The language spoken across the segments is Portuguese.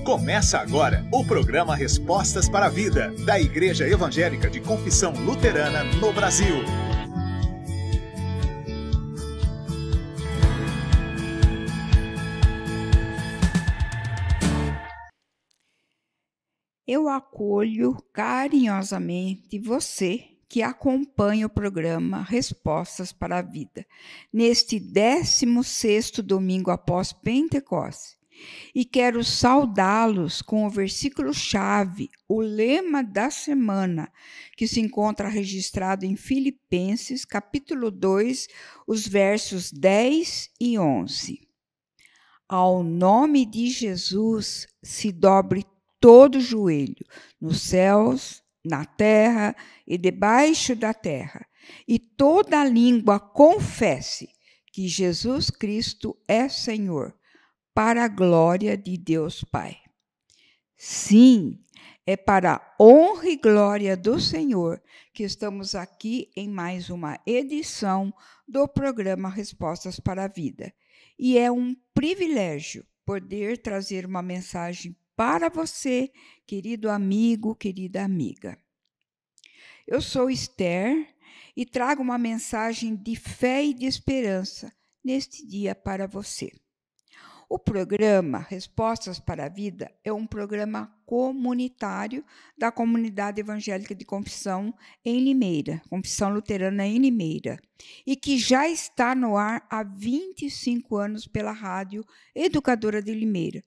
Começa agora o programa Respostas para a Vida, da Igreja Evangélica de Confissão Luterana no Brasil. Eu acolho carinhosamente você que acompanha o programa Respostas para a Vida, neste 16º domingo após Pentecostes. E quero saudá-los com o versículo-chave, o lema da semana, que se encontra registrado em Filipenses, capítulo 2, os versos 10 e 11. Ao nome de Jesus se dobre todo joelho, nos céus, na terra e debaixo da terra, e toda língua confesse que Jesus Cristo é Senhor, para a glória de Deus Pai. Sim, é para a honra e glória do Senhor que estamos aqui em mais uma edição do programa Respostas para a Vida. E é um privilégio poder trazer uma mensagem para você, querido amigo, querida amiga. Eu sou Esther e trago uma mensagem de fé e de esperança neste dia para você. O programa Respostas para a Vida é um programa comunitário da Comunidade Evangélica de Confissão em Limeira, Confissão Luterana em Limeira, e que já está no ar há 25 anos pela Rádio Educadora de Limeira.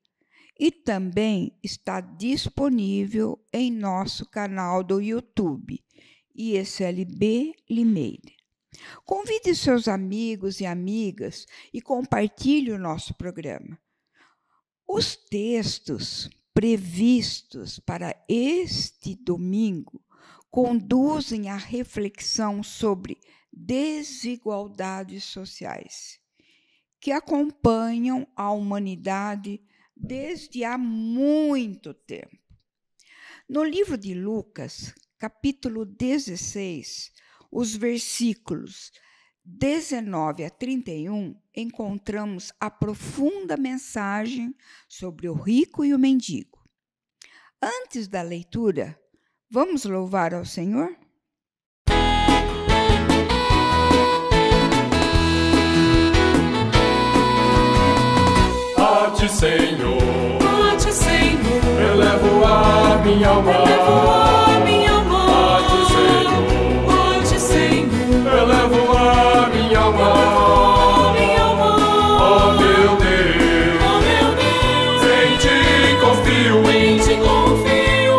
E também está disponível em nosso canal do YouTube, ISLB Limeira. Convide seus amigos e amigas e compartilhe o nosso programa. Os textos previstos para este domingo conduzem à reflexão sobre desigualdades sociais que acompanham a humanidade desde há muito tempo. No livro de Lucas, capítulo 16, os versículos 19 a 31, encontramos a profunda mensagem sobre o rico e o mendigo. Antes da leitura, vamos louvar ao Senhor? A ti, Senhor, elevo a minha alma. A ti, Senhor, elevo a minha alma. Oh, meu Deus, em ti confio.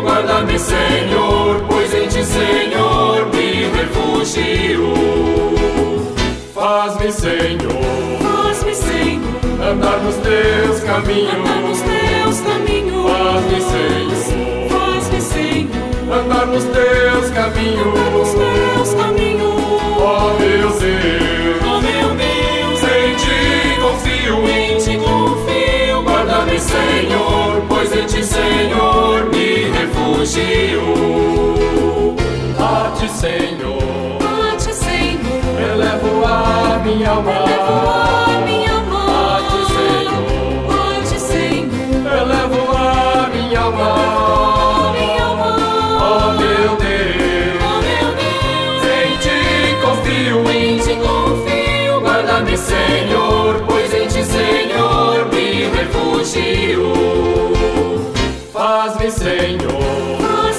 Guarda-me, Senhor, pois em ti, Senhor, me refugio. Faz-me, Senhor, andar nos teus caminhos. Faz-me, Senhor, andar nos teus caminhos. Oh, meu Deus, em ti confio. Guarda-me, Senhor, pois em ti, Senhor, me refugio. A ti, Senhor, elevo a minha alma. Elevo a minha alma. Oh, meu Deus, em ti confio. Guarda-me, Senhor, pois em ti, Senhor, me refugio. Faz-me, Senhor,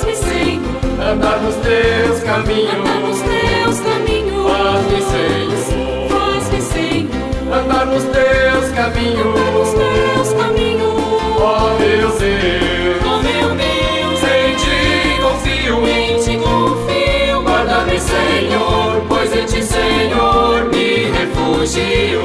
andar nos teus caminhos. Faz-me, Senhor, andar nos teus caminhos. Oh, meu Deus, em ti confio. Guarda-me, Senhor, pois em ti, Senhor, me refugio.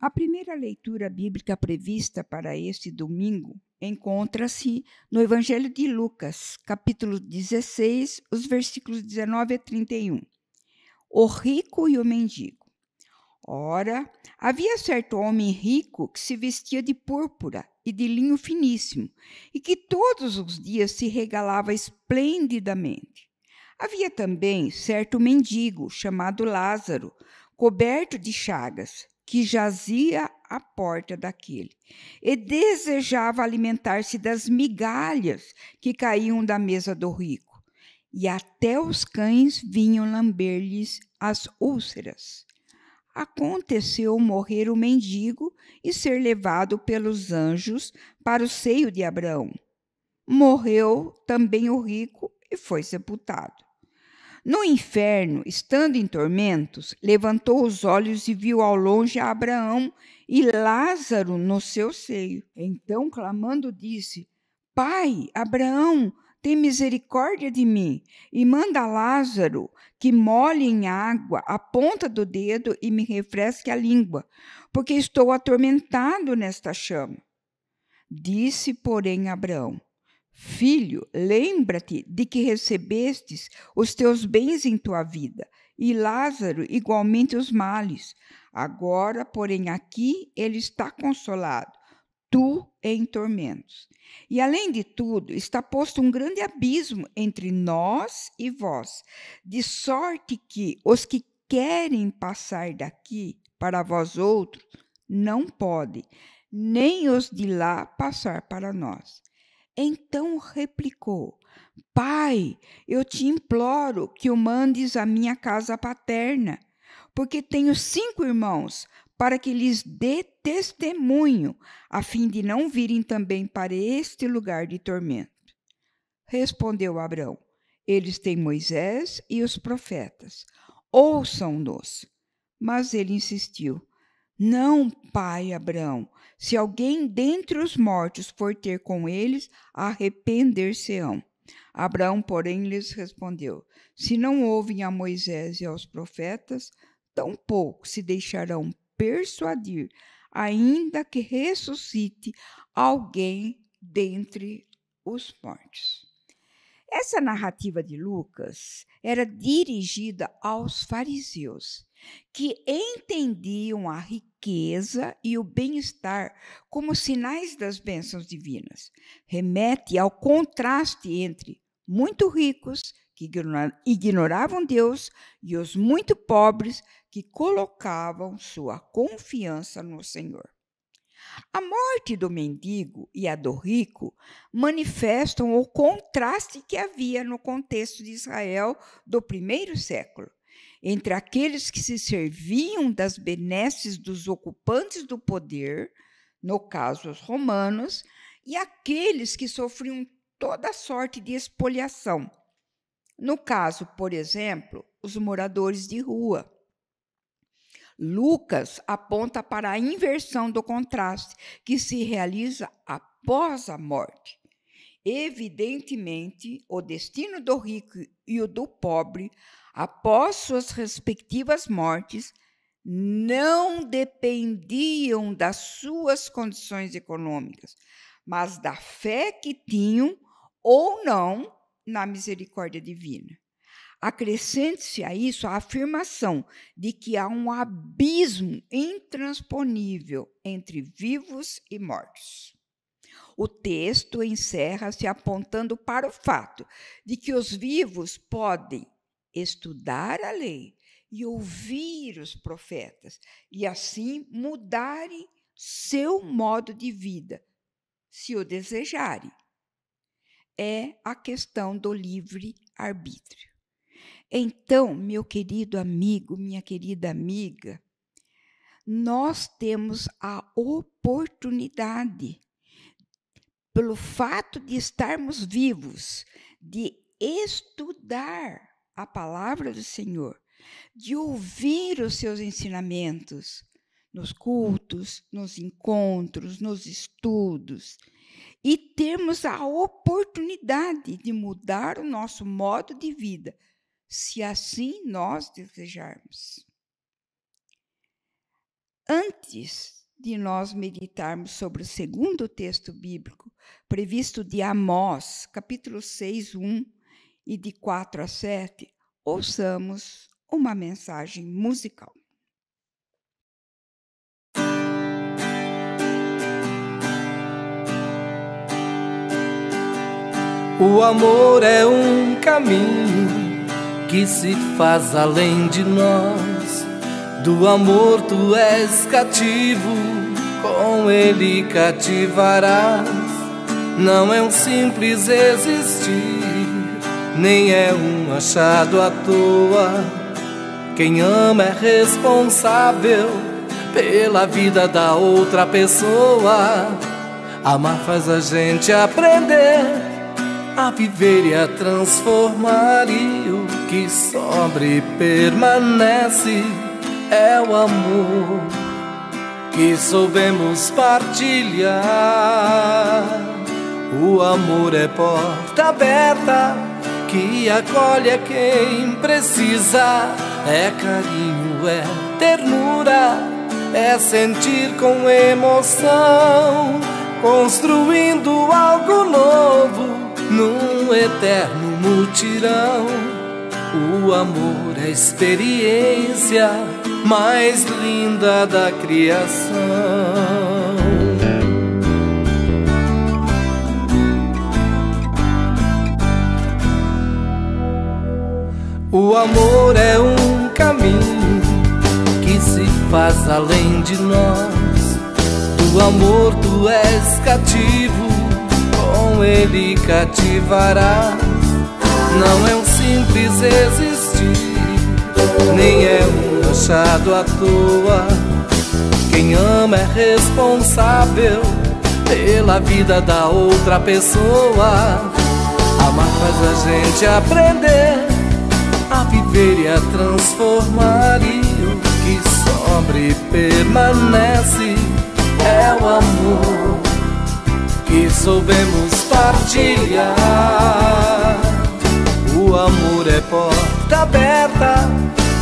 A primeira leitura bíblica prevista para este domingo encontra-se no Evangelho de Lucas, capítulo 16, os versículos 19 a 31. O rico e o mendigo. Ora, havia certo homem rico que se vestia de púrpura e de linho finíssimo, e que todos os dias se regalava esplendidamente. Havia também certo mendigo, chamado Lázaro, coberto de chagas, que jazia à porta daquele, e desejava alimentar-se das migalhas que caíam da mesa do rico, e até os cães vinham lamber-lhes as úlceras. Aconteceu morrer o mendigo e ser levado pelos anjos para o seio de Abraão. Morreu também o rico e foi sepultado. No inferno, estando em tormentos, levantou os olhos e viu ao longe a Abraão e Lázaro no seu seio. Então, clamando, disse: Pai, Abraão, tem misericórdia de mim e manda Lázaro que molhe em água a ponta do dedo e me refresque a língua, porque estou atormentado nesta chama. Disse, porém, Abraão: Filho, lembra-te de que recebestes os teus bens em tua vida, e Lázaro igualmente os males. Agora, porém, aqui ele está consolado, tu em tormentos. E, além de tudo, está posto um grande abismo entre nós e vós, de sorte que os que querem passar daqui para vós outros não podem, nem os de lá passar para nós. Então replicou: Pai, eu te imploro que o mandes à minha casa paterna, porque tenho 5 irmãos, para que lhes dê testemunho, a fim de não virem também para este lugar de tormento. Respondeu Abraão: Eles têm Moisés e os profetas, ouçam-nos. Mas ele insistiu: Não, pai Abraão, se alguém dentre os mortos for ter com eles, arrepender-se-ão. Abraão, porém, lhes respondeu: Se não ouvem a Moisés e aos profetas, tampouco se deixarão persuadir, ainda que ressuscite alguém dentre os mortos. Essa narrativa de Lucas era dirigida aos fariseus, que entendiam a riqueza e o bem-estar como sinais das bênçãos divinas. Remete ao contraste entre muito ricos, que ignoravam Deus, e os muito pobres, que colocavam sua confiança no Senhor. A morte do mendigo e a do rico manifestam o contraste que havia no contexto de Israel do primeiro século, entre aqueles que se serviam das benesses dos ocupantes do poder, no caso os romanos, e aqueles que sofriam toda sorte de expoliação, no caso, por exemplo, os moradores de rua. Lucas aponta para a inversão do contraste que se realiza após a morte. Evidentemente, o destino do rico e o do pobre, após suas respectivas mortes, não dependiam das suas condições econômicas, mas da fé que tinham ou não na misericórdia divina. Acrescente-se a isso a afirmação de que há um abismo intransponível entre vivos e mortos. O texto encerra-se apontando para o fato de que os vivos podem estudar a lei e ouvir os profetas, e assim mudarem seu modo de vida, se o desejarem. É a questão do livre-arbítrio. Então, meu querido amigo, minha querida amiga, nós temos a oportunidade, pelo fato de estarmos vivos, de estudar a palavra do Senhor, de ouvir os seus ensinamentos nos cultos, nos encontros, nos estudos, e termos a oportunidade de mudar o nosso modo de vida, se assim nós desejarmos. Antes de nós meditarmos sobre o segundo texto bíblico, previsto de Amós, capítulo 6, 1, e de 4 a 7, ouçamos uma mensagem musical. O amor é um caminho que se faz além de nós, Do amor tu és cativo, com ele cativarás. Não é um simples existir, nem é um achado à toa. Quem ama é responsável pela vida da outra pessoa. Amar faz a gente aprender a viver e a transformar, e o que sobra e permanece é o amor que soubemos partilhar. O amor é porta aberta que acolhe a quem precisa. É carinho, é ternura, é sentir com emoção, construindo algo novo num eterno mutirão. O amor é a experiência mais linda da criação. O amor é um caminho que se faz além de nós. Do amor tu és cativo, com ele cativarás. Não é um simples existir, nem é um achado à toa. Quem ama é responsável pela vida da outra pessoa. Amar faz a gente aprender a viver e a transformar, e o que sobra e permanece é o amor que soubemos partilhar. O amor é porta aberta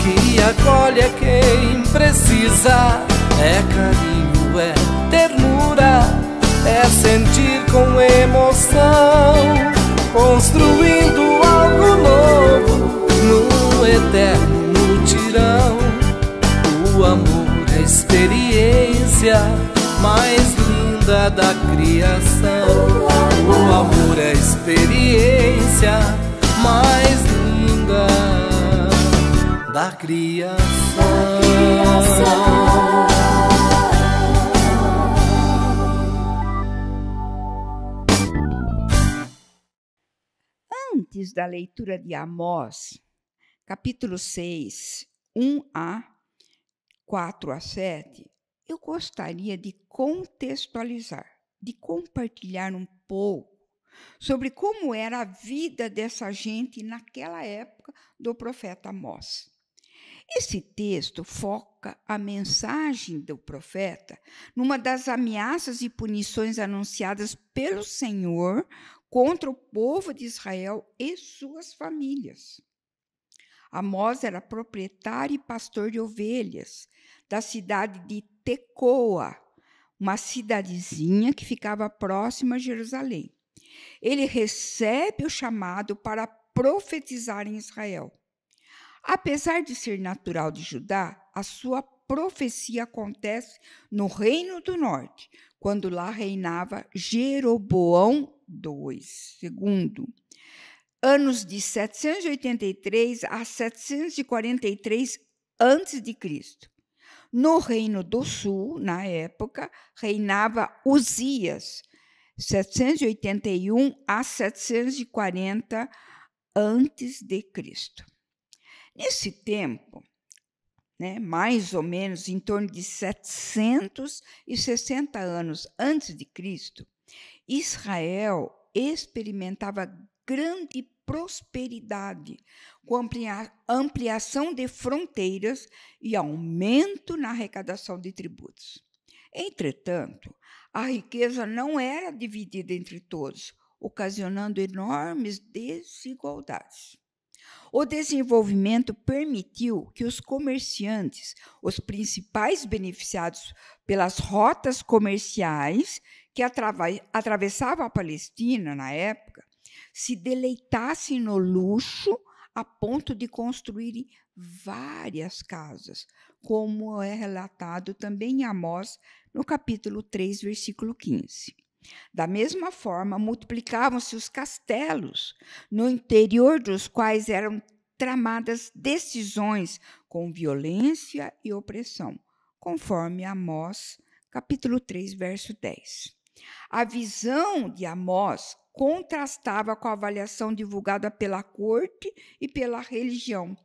que acolhe a quem precisa. É carinho, é ternura, é sentir com emoção, construindo algo novo num eterno mutirão. O amor é a experiência mais linda da criação. O amor é a experiência mais linda da criação. Antes da leitura de Amós, capítulo 6, 1a, 4-7, eu gostaria de contextualizar, de compartilhar um pouco sobre como era a vida dessa gente naquela época do profeta Amós. Esse texto foca a mensagem do profeta numa das ameaças e punições anunciadas pelo Senhor contra o povo de Israel e suas famílias. Amós era proprietário e pastor de ovelhas da cidade de Tecoa, uma cidadezinha que ficava próxima a Jerusalém. Ele recebe o chamado para profetizar em Israel. Apesar de ser natural de Judá, a sua profecia acontece no Reino do Norte, quando lá reinava Jeroboão II, anos de 783 a 743 a.C. No Reino do Sul, na época, reinava Uzias, 781 a 740 a.C. Nesse tempo, mais ou menos em torno de 760 anos antes de Cristo, Israel experimentava grande prosperidade, com ampliação de fronteiras e aumento na arrecadação de tributos. Entretanto, a riqueza não era dividida entre todos, ocasionando enormes desigualdades. O desenvolvimento permitiu que os comerciantes, os principais beneficiados pelas rotas comerciais que atravessavam a Palestina na época, se deleitassem no luxo a ponto de construírem várias casas, como é relatado também em Amós, no capítulo 3, versículo 15. Da mesma forma, multiplicavam-se os castelos, no interior dos quais eram tramadas decisões com violência e opressão, conforme Amós, capítulo 3, verso 10. A visão de Amós contrastava com a avaliação divulgada pela corte e pela religião.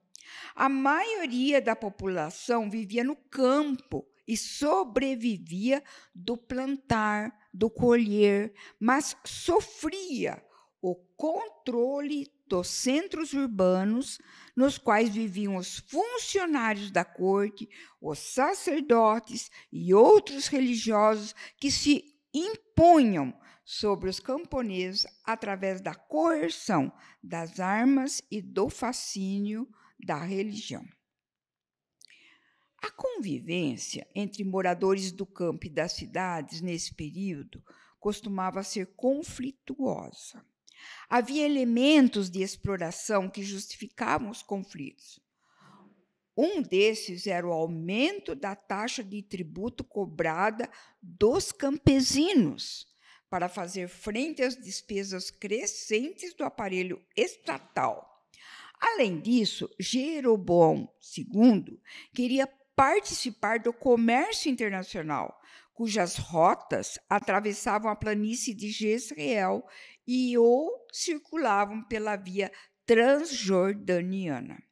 A maioria da população vivia no campo e sobrevivia do plantar, do colher, mas sofria o controle dos centros urbanos, nos quais viviam os funcionários da corte, os sacerdotes e outros religiosos que se impunham sobre os camponeses através da coerção, das armas e do fascínio da religião. A convivência entre moradores do campo e das cidades nesse período costumava ser conflituosa. Havia elementos de exploração que justificavam os conflitos. Um desses era o aumento da taxa de tributo cobrada dos campesinos para fazer frente às despesas crescentes do aparelho estatal. Além disso, Jeroboão II queria participar do comércio internacional, cujas rotas atravessavam a planície de Jezreel e ou circulavam pela via transjordaniana.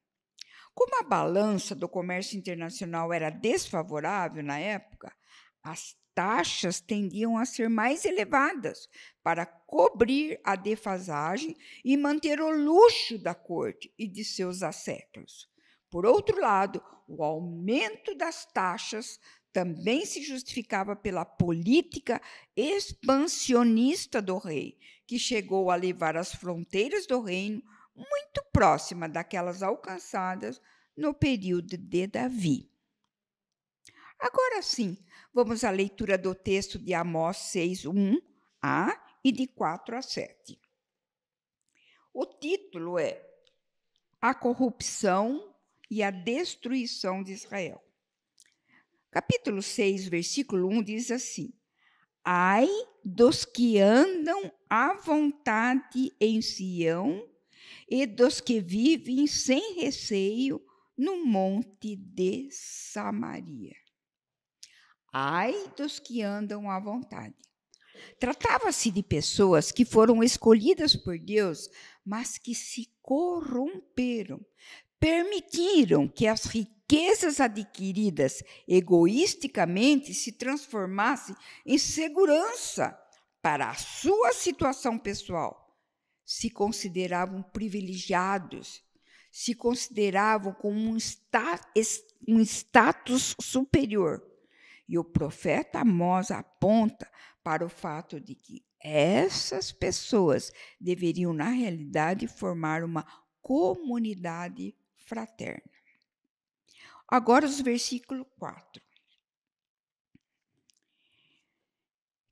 Como a balança do comércio internacional era desfavorável na época, as taxas tendiam a ser mais elevadas para cobrir a defasagem e manter o luxo da corte e de seus asséquios. Por outro lado, o aumento das taxas também se justificava pela política expansionista do rei, que chegou a levar as fronteiras do reino muito próxima daquelas alcançadas no período de Davi. Agora sim, vamos à leitura do texto de Amós 6, 1a e de 4 a 7. O título é A Corrupção e a Destruição de Israel. Capítulo 6, versículo 1 diz assim: Ai dos que andam à vontade em Sião e dos que vivem sem receio no monte de Samaria. Ai dos que andam à vontade. Tratava-se de pessoas que foram escolhidas por Deus, mas que se corromperam, permitiram que as riquezas adquiridas egoisticamente se transformassem em segurança para a sua situação pessoal. Se consideravam privilegiados, se consideravam como um status superior. E o profeta Amós aponta para o fato de que essas pessoas deveriam, na realidade, formar uma comunidade fraterna. Agora, os versículos 4.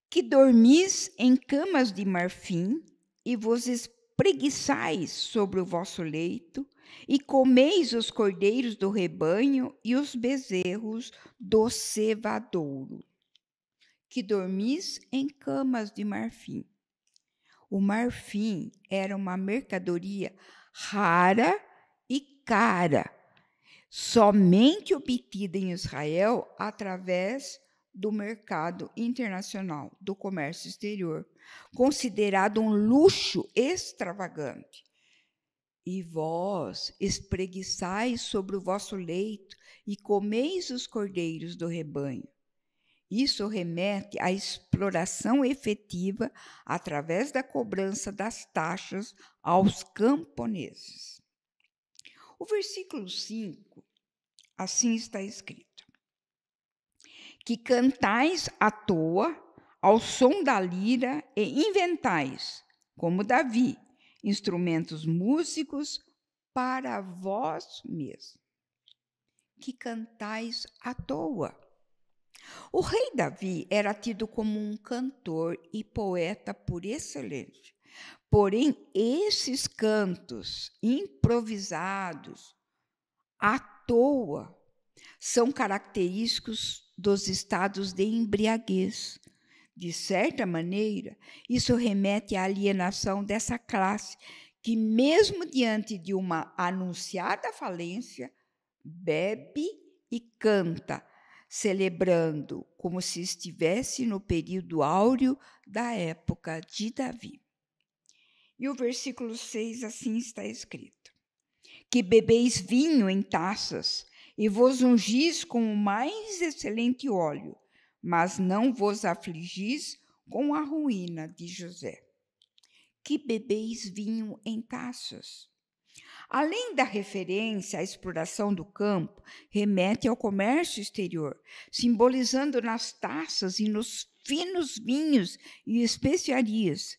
Que dormis em camas de marfim e vos espreguiçais sobre o vosso leito, e comeis os cordeiros do rebanho e os bezerros do cevadouro. Que dormis em camas de marfim. O marfim era uma mercadoria rara e cara, somente obtida em Israel através do mercado internacional, do comércio exterior, considerado um luxo extravagante. E vós espreguiçais sobre o vosso leito e comeis os cordeiros do rebanho. Isso remete à exploração efetiva através da cobrança das taxas aos camponeses. O versículo 5, assim está escrito: Que cantais à toa, ao som da lira, e inventais, como Davi, instrumentos músicos para vós mesmos. Que cantais à toa. O rei Davi era tido como um cantor e poeta por excelência. Porém, esses cantos improvisados, à toa, são característicos dos estados de embriaguez. De certa maneira, isso remete à alienação dessa classe que, mesmo diante de uma anunciada falência, bebe e canta, celebrando como se estivesse no período áureo da época de Davi. E o versículo 6 assim está escrito: que bebeis vinho em taças e vos ungis com o mais excelente óleo, mas não vos afligis com a ruína de José. Que bebeis vinho em taças. Além da referência à exploração do campo, remete ao comércio exterior, simbolizando nas taças e nos finos vinhos e especiarias,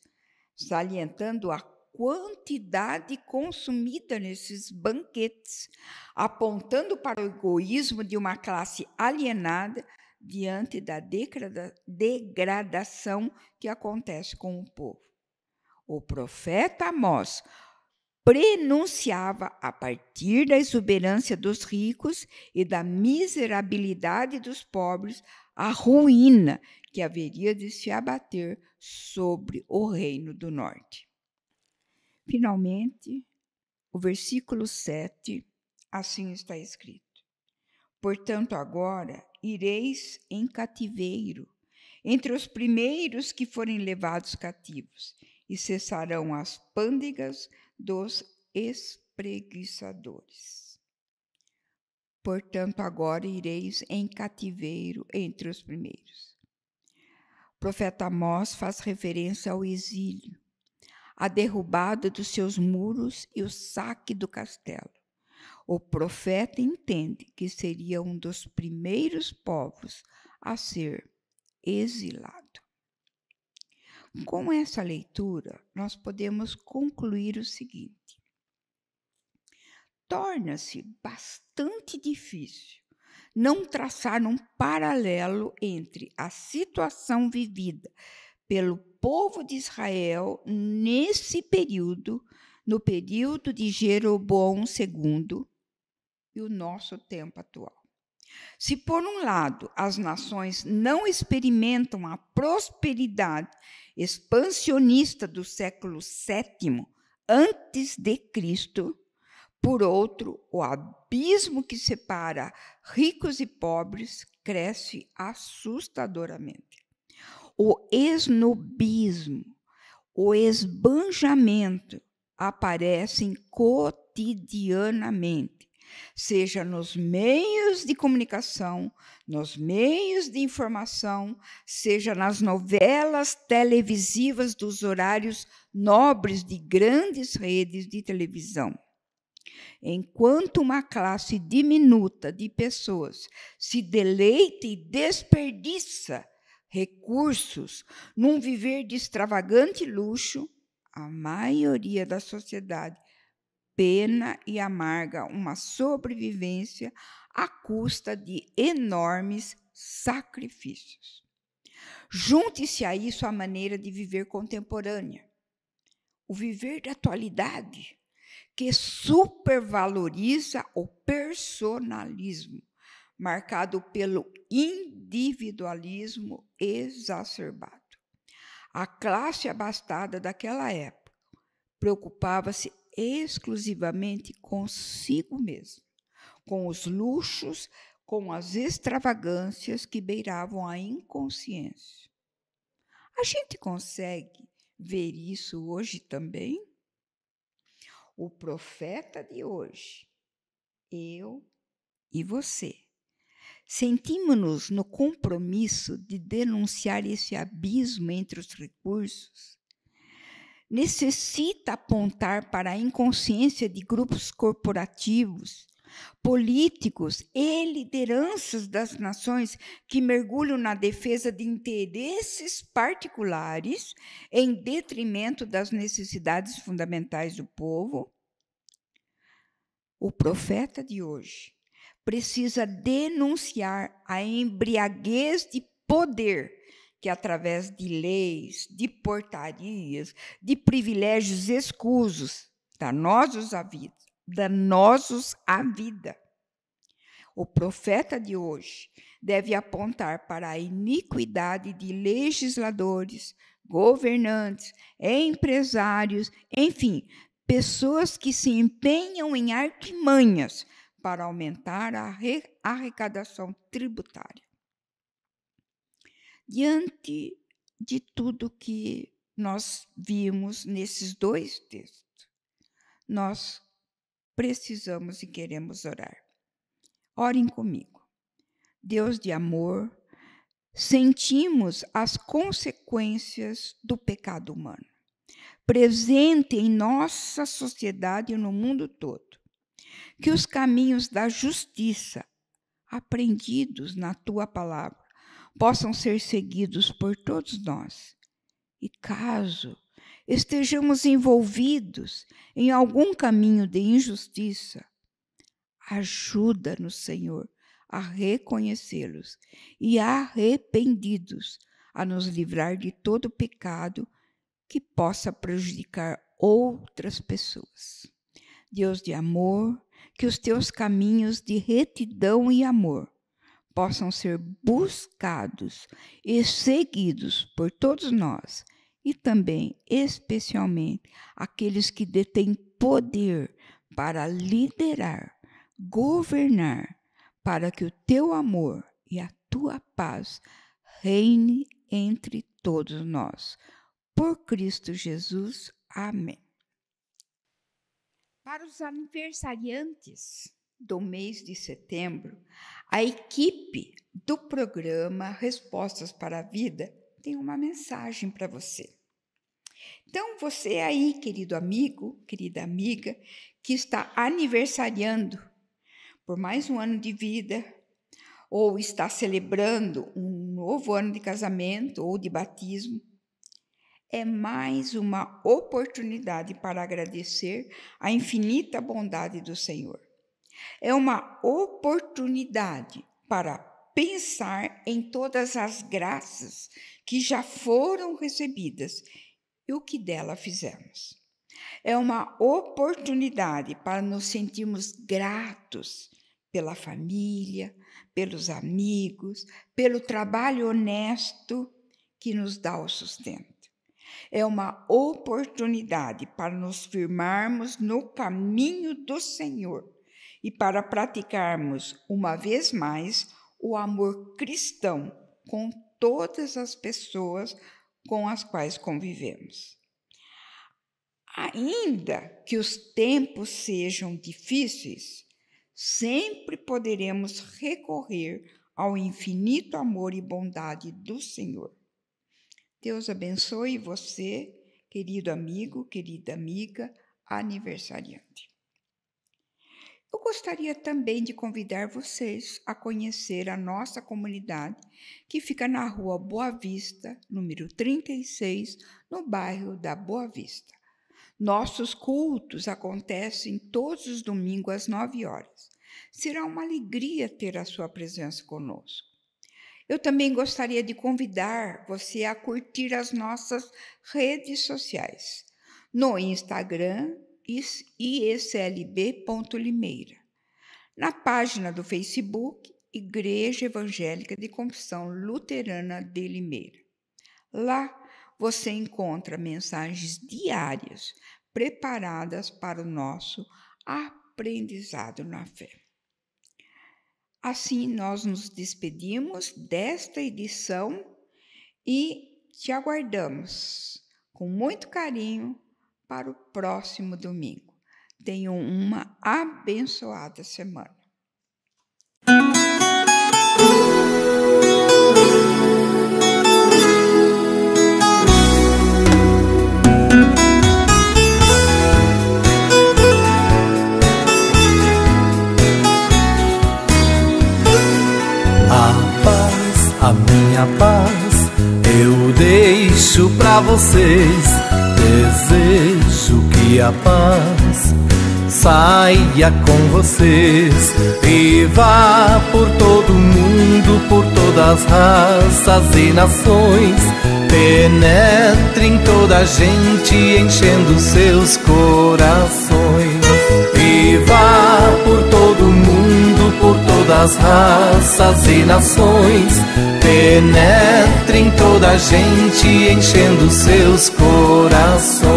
salientando a quantidade consumida nesses banquetes, apontando para o egoísmo de uma classe alienada diante da degradação que acontece com o povo. O profeta Amós prenunciava, a partir da exuberância dos ricos e da miserabilidade dos pobres, a ruína que haveria de se abater sobre o reino do norte. Finalmente, o versículo 7, assim está escrito: portanto, agora ireis em cativeiro, entre os primeiros que forem levados cativos, e cessarão as pândegas dos espreguiçadores. Portanto, agora ireis em cativeiro entre os primeiros. O profeta Amós faz referência ao exílio, a derrubada dos seus muros e o saque do castelo. O profeta entende que seria um dos primeiros povos a ser exilado. Com essa leitura, nós podemos concluir o seguinte: torna-se bastante difícil não traçar um paralelo entre a situação vivida pelo povo de Israel nesse período, no período de Jeroboão II, e o nosso tempo atual. Se, por um lado, as nações não experimentam a prosperidade expansionista do século VII antes de Cristo, por outro, o abismo que separa ricos e pobres cresce assustadoramente. O esnobismo, o esbanjamento aparecem cotidianamente, seja nos meios de comunicação, nos meios de informação, seja nas novelas televisivas dos horários nobres de grandes redes de televisão. Enquanto uma classe diminuta de pessoas se deleita e desperdiça recursos num viver de extravagante luxo, a maioria da sociedade pena e amarga uma sobrevivência à custa de enormes sacrifícios. Junte-se a isso a maneira de viver contemporânea, o viver da atualidade, que supervaloriza o personalismo, marcado pelo individualismo exacerbado. A classe abastada daquela época preocupava-se exclusivamente consigo mesmo, com os luxos, com as extravagâncias que beiravam a inconsciência. A gente consegue ver isso hoje também? O profeta de hoje, eu e você, sentimos-nos no compromisso de denunciar esse abismo entre os recursos? Necessita apontar para a inconsciência de grupos corporativos, políticos e lideranças das nações que mergulham na defesa de interesses particulares em detrimento das necessidades fundamentais do povo? O profeta de hoje precisa denunciar a embriaguez de poder que, através de leis, de portarias, de privilégios escusos, danosos à vida. O profeta de hoje deve apontar para a iniquidade de legisladores, governantes, empresários, enfim, pessoas que se empenham em artimanhas para aumentar a arrecadação tributária. Diante de tudo que nós vimos nesses dois textos, nós precisamos e queremos orar. Orem comigo. Deus de amor, sentimos as consequências do pecado humano, presente em nossa sociedade e no mundo todo. Que os caminhos da justiça, aprendidos na tua palavra, possam ser seguidos por todos nós. E caso estejamos envolvidos em algum caminho de injustiça, ajuda-nos, Senhor, a reconhecê-los e arrependidos a nos livrar de todo pecado que possa prejudicar outras pessoas. Deus de amor, que os teus caminhos de retidão e amor possam ser buscados e seguidos por todos nós e também, especialmente, aqueles que detêm poder para liderar, governar, para que o teu amor e a tua paz reine entre todos nós. Por Cristo Jesus. Amém. Para os aniversariantes do mês de setembro, a equipe do programa Respostas para a Vida tem uma mensagem para você. Então, você aí, querido amigo, querida amiga, que está aniversariando por mais um ano de vida, ou está celebrando um novo ano de casamento ou de batismo, é mais uma oportunidade para agradecer a infinita bondade do Senhor. É uma oportunidade para pensar em todas as graças que já foram recebidas e o que dela fizemos. É uma oportunidade para nos sentirmos gratos pela família, pelos amigos, pelo trabalho honesto que nos dá o sustento. É uma oportunidade para nos firmarmos no caminho do Senhor e para praticarmos, uma vez mais, o amor cristão com todas as pessoas com as quais convivemos. Ainda que os tempos sejam difíceis, sempre poderemos recorrer ao infinito amor e bondade do Senhor. Deus abençoe você, querido amigo, querida amiga, aniversariante. Eu gostaria também de convidar vocês a conhecer a nossa comunidade, que fica na Rua Boa Vista, número 36, no bairro da Boa Vista. Nossos cultos acontecem todos os domingos às 9 horas. Será uma alegria ter a sua presença conosco. Eu também gostaria de convidar você a curtir as nossas redes sociais. No Instagram, islb.limeira. Na página do Facebook, Igreja Evangélica de Confissão Luterana de Limeira. Lá você encontra mensagens diárias preparadas para o nosso aprendizado na fé. Assim, nós nos despedimos desta edição e te aguardamos com muito carinho para o próximo domingo. Tenham uma abençoada semana. A minha paz eu deixo pra vocês. Desejo que a paz saia com vocês e vá por todo mundo, por todas as raças e nações. Penetre em toda a gente, enchendo seus corações. E vá por todo mundo, por todas as raças e nações. Penetre em toda a gente, enchendo seus corações.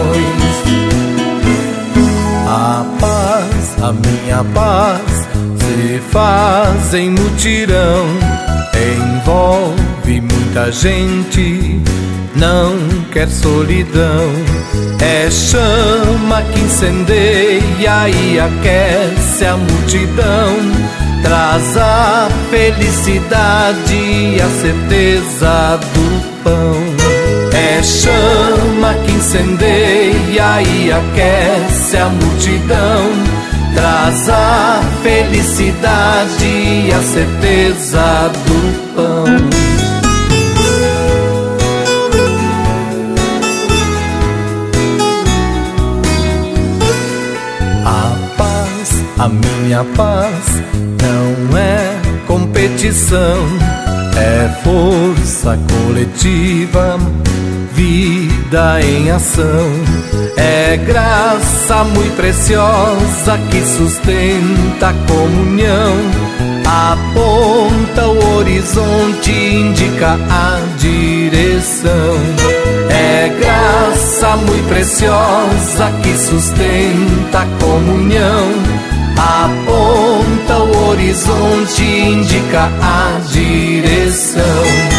A minha paz se faz em mutirão, envolve muita gente, não quer solidão. É chama que incendeia e aquece a multidão, traz a felicidade e a certeza do pão. É chama que incendeia e aquece a multidão, traz a felicidade e a certeza do pão. A minha paz não é competição, é força coletiva, vida em ação. É graça muito preciosa que sustenta a comunhão, aponta o horizonte, indica a direção. É graça muito preciosa que sustenta a comunhão, aponta o horizonte, indica a direção.